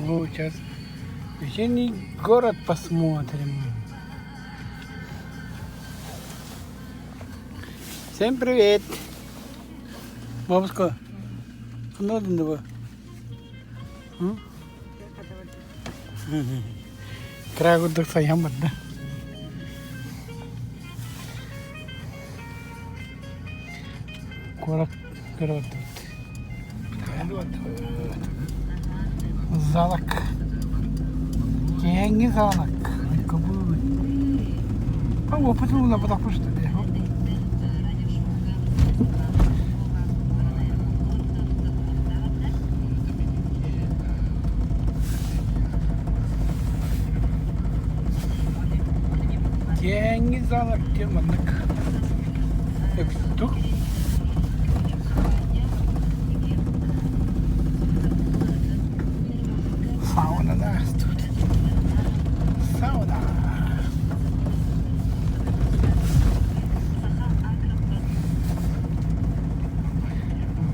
Ну, сейчас весенний город посмотрим. Всем привет! Бабушка, ну давай. Крагу до саямат, да? Город, город. Залак. Кенги залак. Кабулы. О, почему на потому что ли? Кенги залак, где манак? Тух. Сауна, да, тут. Сауна.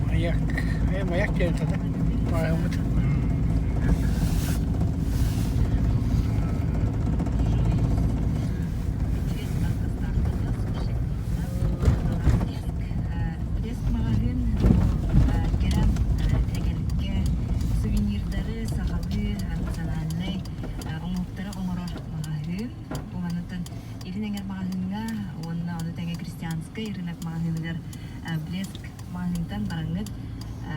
Маяк. Маяк geldi de. Mahmut. Irinak magahilgar blesk magahintan baranget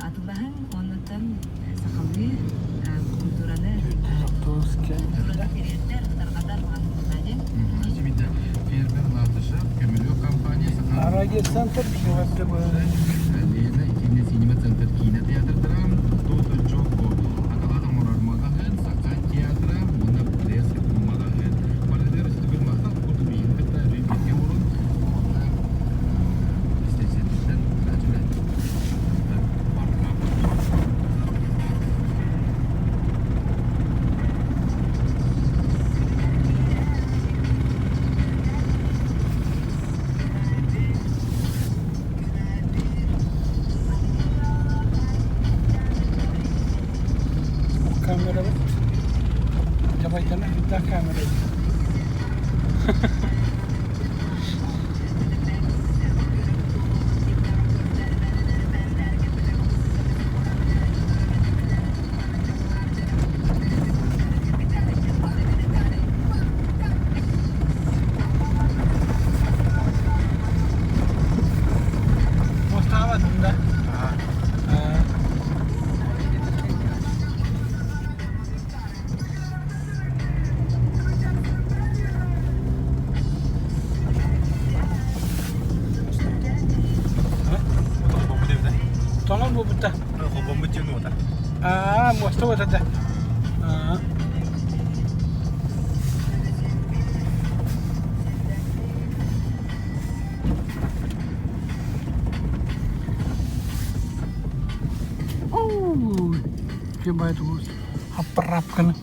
atulahan onutan sakawi kulturane kulturane teriyetler kadar magahintan Şimdi Ferber Latışa Kömürlü Kampanyası Araya center şevatte bu. Lena ikine sinema center kina teatrdan total joko akala morar magahin sakat teatra mona pres magahin pada der itu bermata kudu bikin kita ribet yang urun istesen rajulan Kamera bak. Coba jangan kita kamera. Mustafa bunda. Tolong bu buta. Kobom beciun wata Mustafa tadi. Coba itu perapkan.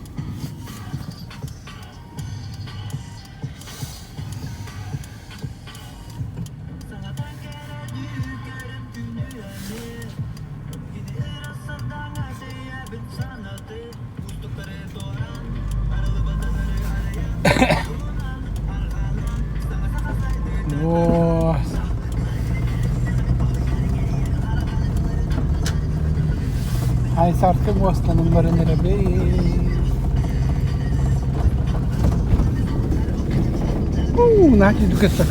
Wah. Hai sarke bosta number nere be. Nanti juga tak.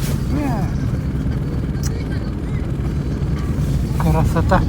Красота.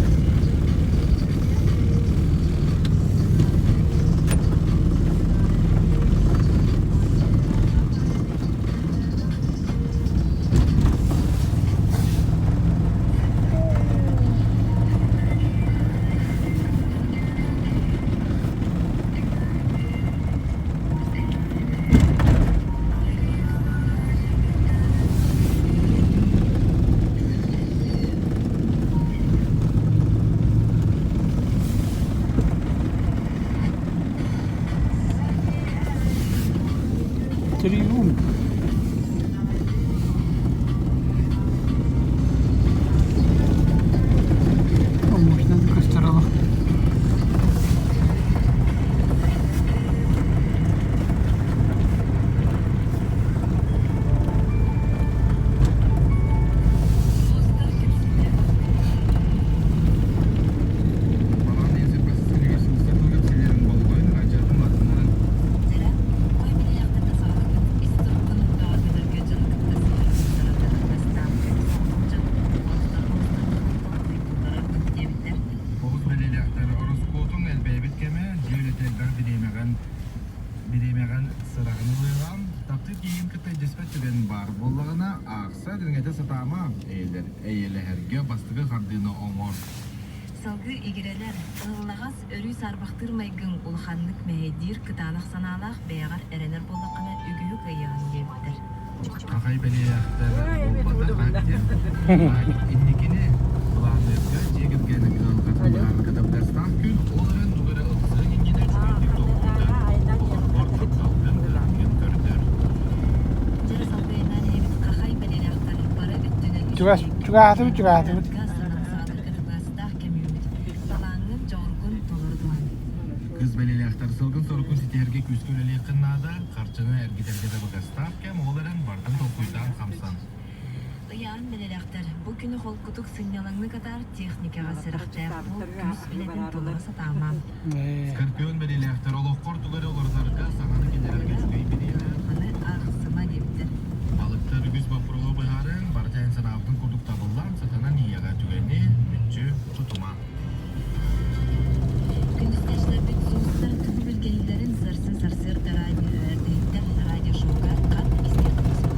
Триумф. Можно с другой стороны. кийин кыта диспетчерен бар боллагына акса деңете сатама эйлерге бастыгы хардыны оңор. Салгы игерелер ыллагас өрү сарбактырмайгын улханнык мэйдир кытанак санаалах бэягар эренер боллакана үгүлүк ыян дебиттер. Акай белияктар болбата хаттер. Инникини планетка жегипкени кылган катаптарстан күн оларын дугара ылсы ингене жүгүндүк токуйда. Ортокталдын кыргын көрдөр. Жер салгыйнан эбит кахай белияктар бара бүттүнөн Чугатып. Кыз белелектер сылгын сорукун ситерге күскөлеле кыннада карчыны эргитерге да багастап кем оларын бардын токуйдан камсан. Ыян белелектер бу күнү холкутук сыйналаңны катар техникага сырактар бул күз билетин толугу сатама. Скорпион белелектер олоккор тугары олордарга саганы кенерге жүгөй бирия. Аны агысыма дептер. Балыктар күз бапыроо быгарын бартайын санабдын курдук табылдан сатанан ияга жүгөйни мүччү тутума. Күндүзтешлердин соустар түбү билгенлерин сарсыр радио шоуга кат истер кылсын.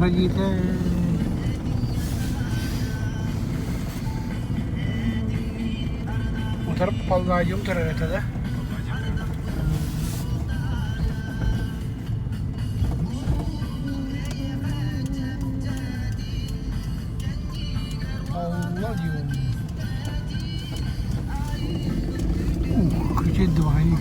Дорогие-то. Oturup palgacı oturuyor da. Allah diyorum. Küçük duayı.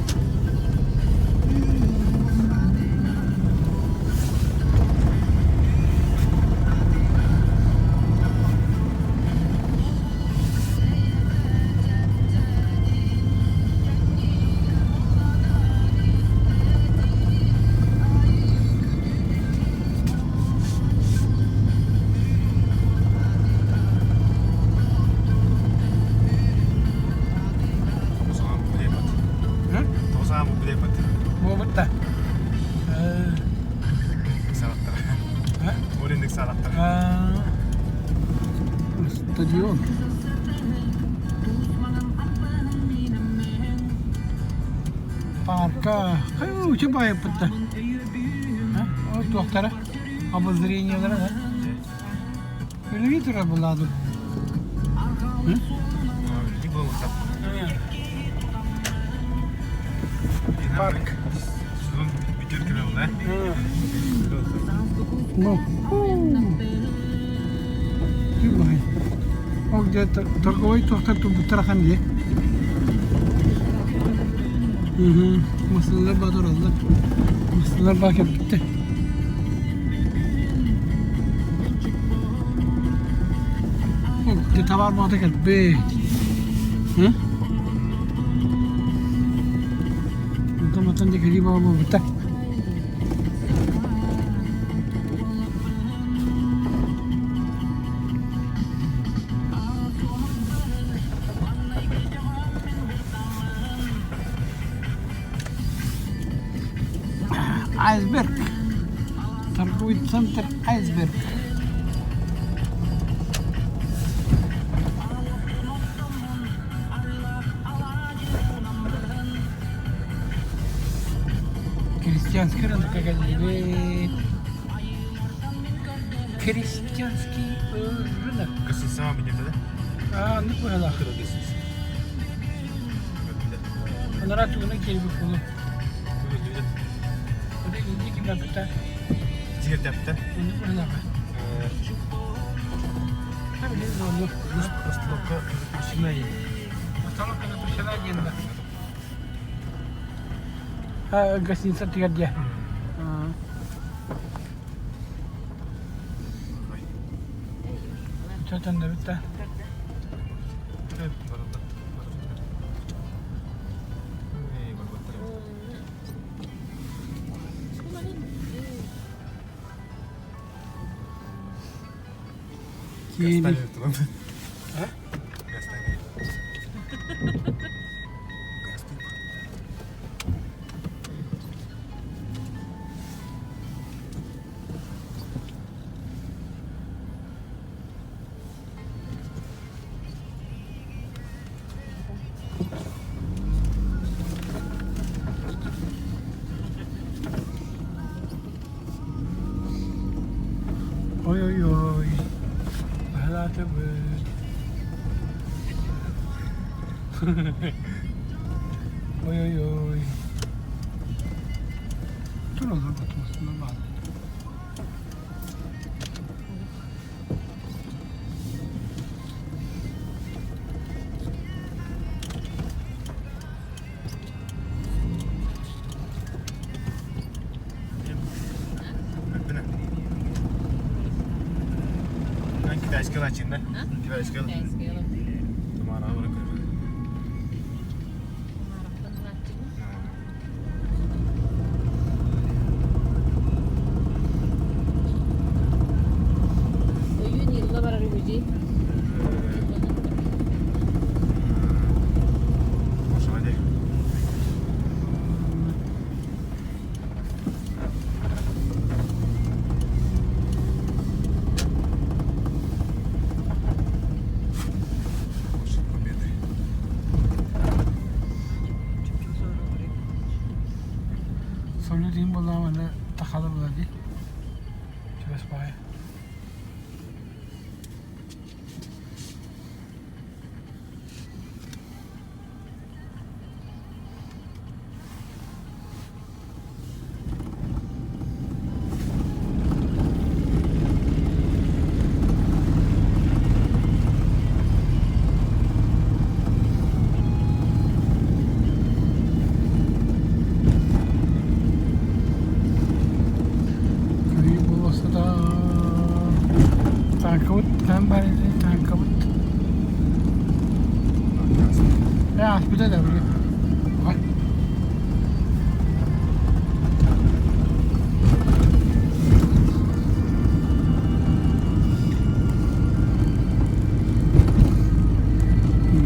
Mau betah. Stadion. Парка. Coba ya betah. Oh, dokter. Обозрение, да? Телевизор обладал. Парк. Ну. Coba. Oh, dia торговый доктор тут тархан dia. Hı. Mısırlar badır oldu. Mısırlar bakıp bitti. Di tawar mau tiket B. Hah? Untuk makan di kiri bawah betul. Iceberg. Terkuit center iceberg. Христианский рынок, как они Христианский рынок. Kısısı mı bilirdi de? Ne koyalım? Kısısı. Onlara tuğuna kelbi kulu. Orada ince kim yaptı? Ciğer yaptı. Onu koyalım. Tabii ne zorlu. Островка işine Masalah kena bersyarat agenda. Ha, gasinsat tiga dia. Cacan dah betul. Kini. Hah? Oi oi oi. Bahala tebet. Oi oi oi. Turun lan batmasına bak. Kita iskala içinde. Kita iskala. Tumara bırakır. Hoşuma değil. Söylediğim bana takalım lagi. Coba supaya. Tangkabut, gambar ini tangkabut. Ya, sudah dah boleh. Wah.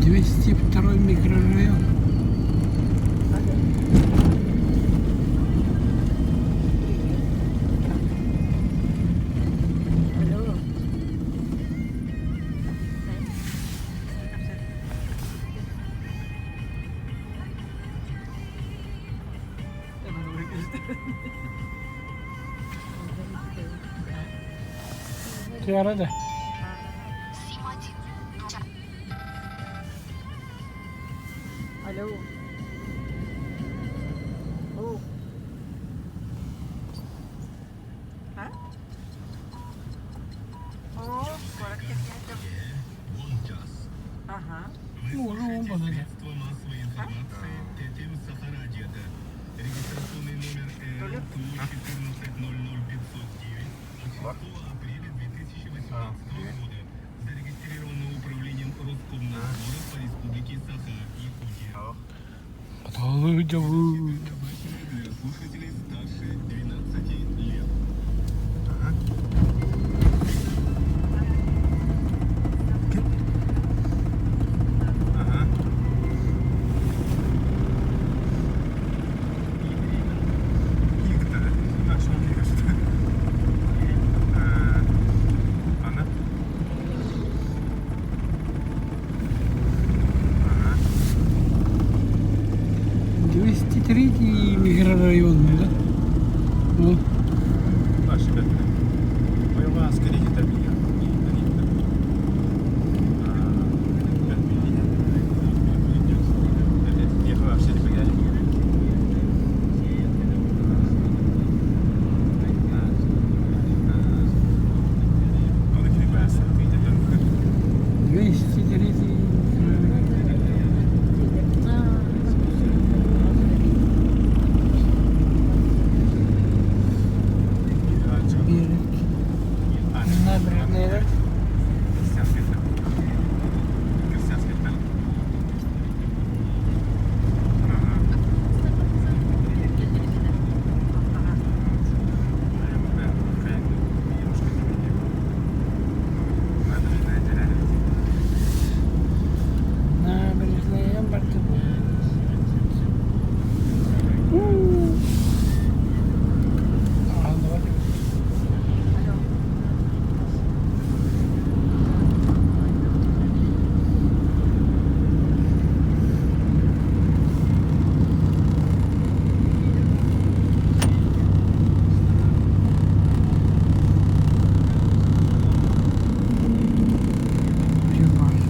Двести второй микрорайон. Tiara dah. Alo. Oh. Hah? Oh, korang kecil. Aha. Mulu bana. Голодову. Для слушателей старше 12 лет. Ага. Ага. Ана? Ага. 203 микрорайон, да? Ну, Наши как Моя скорее это меня. Я вообще не поняли. Ну, на Кирибаса, видите, там. 203 берег. Набережная, да? Христианский отель. Набережная Баркова. Давайте.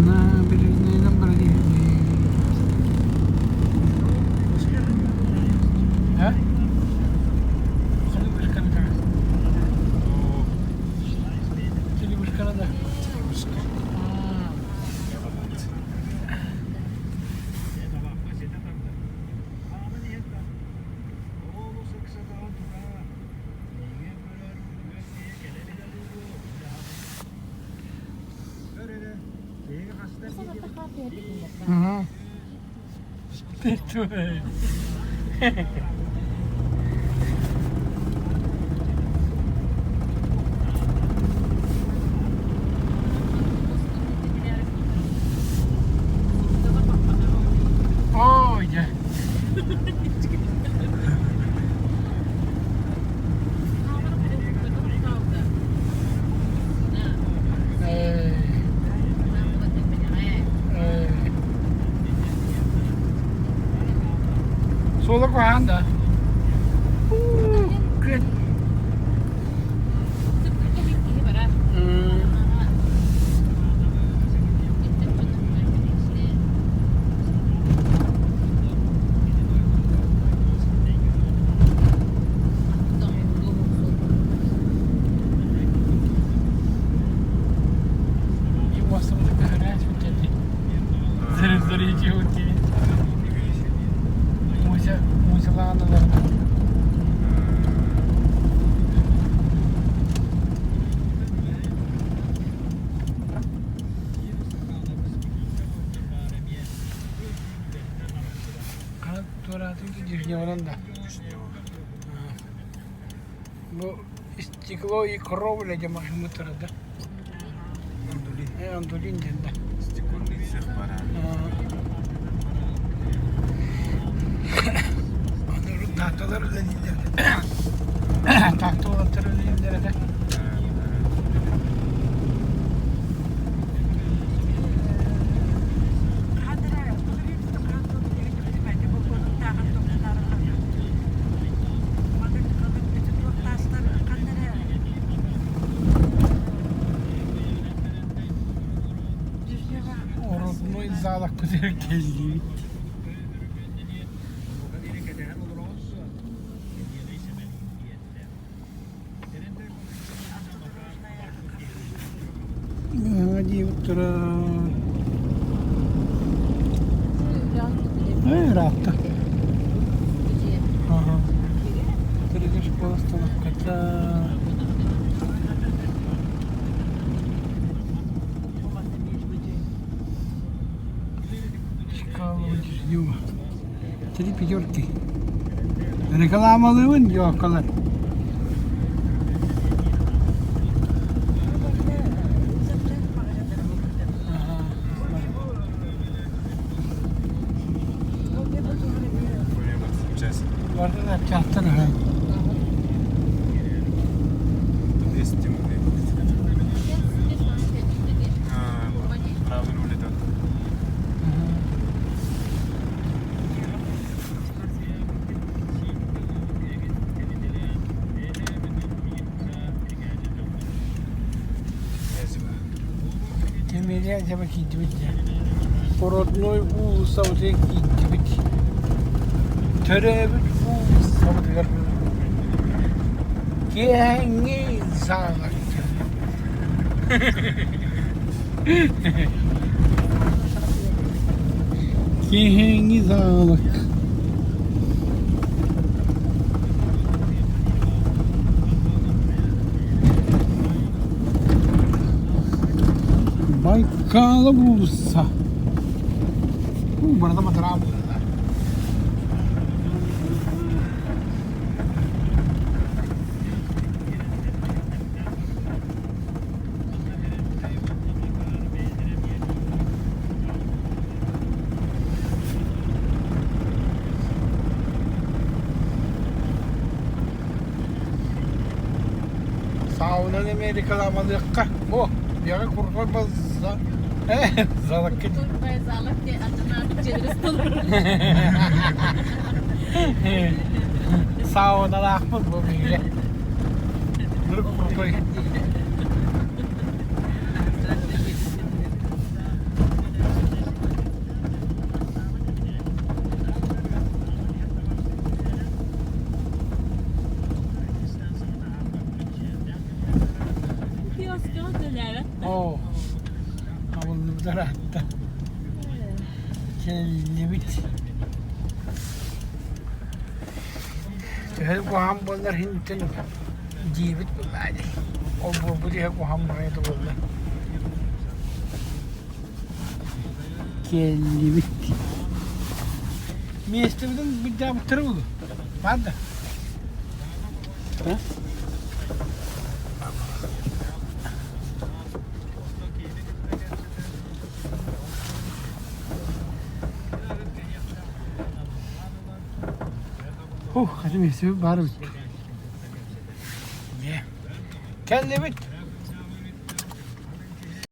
Набережная Баркова. А? Или Канада? Или Канада? Ага. Ты что? Ой, я. Sola com a anda. Good. И у вас там такая грязь вот эти. Зарядите вот эти. Музела, наверное. Вишневая. Ну, стекло и кровля для машины, да? Андулин, да. Стекольный цех пора. Tahtaları da indirdi. Tahta olanları indirdi. Родной залах потерпели. Ради утра. Рапта. Ага. Среди школы остановка. Yok. Три пятерки. Reklamalığı yok kalan. Vardı da çahtır ha. Правый руль это. Кемерия acaba gitmiş ya. Porodnoy bu savcıya gitmiş. Töre bu savcılar. Kehangi sağlık. Kehangi sağlık. Baykalı bulsa. Burada mı tarafı? Saunan Amerika'da amalıkka. Bu. Yaga kurtulmaz. Zalak ki. Turpaya zalak diye adını artık çevirisi olur. Sauna lahmut bu bile. Durup kurtulay. Kioska döner. Oo. Havuzda rahatta. Kellimit. Her bu ham bunlar hinten jibit bari. O bu diye bu ham ne de bunlar. Kellimit. Mesut'un bir daha bitiruldu. Vardı. Ha? Oh, hadi Mesut var mı? Kellimit.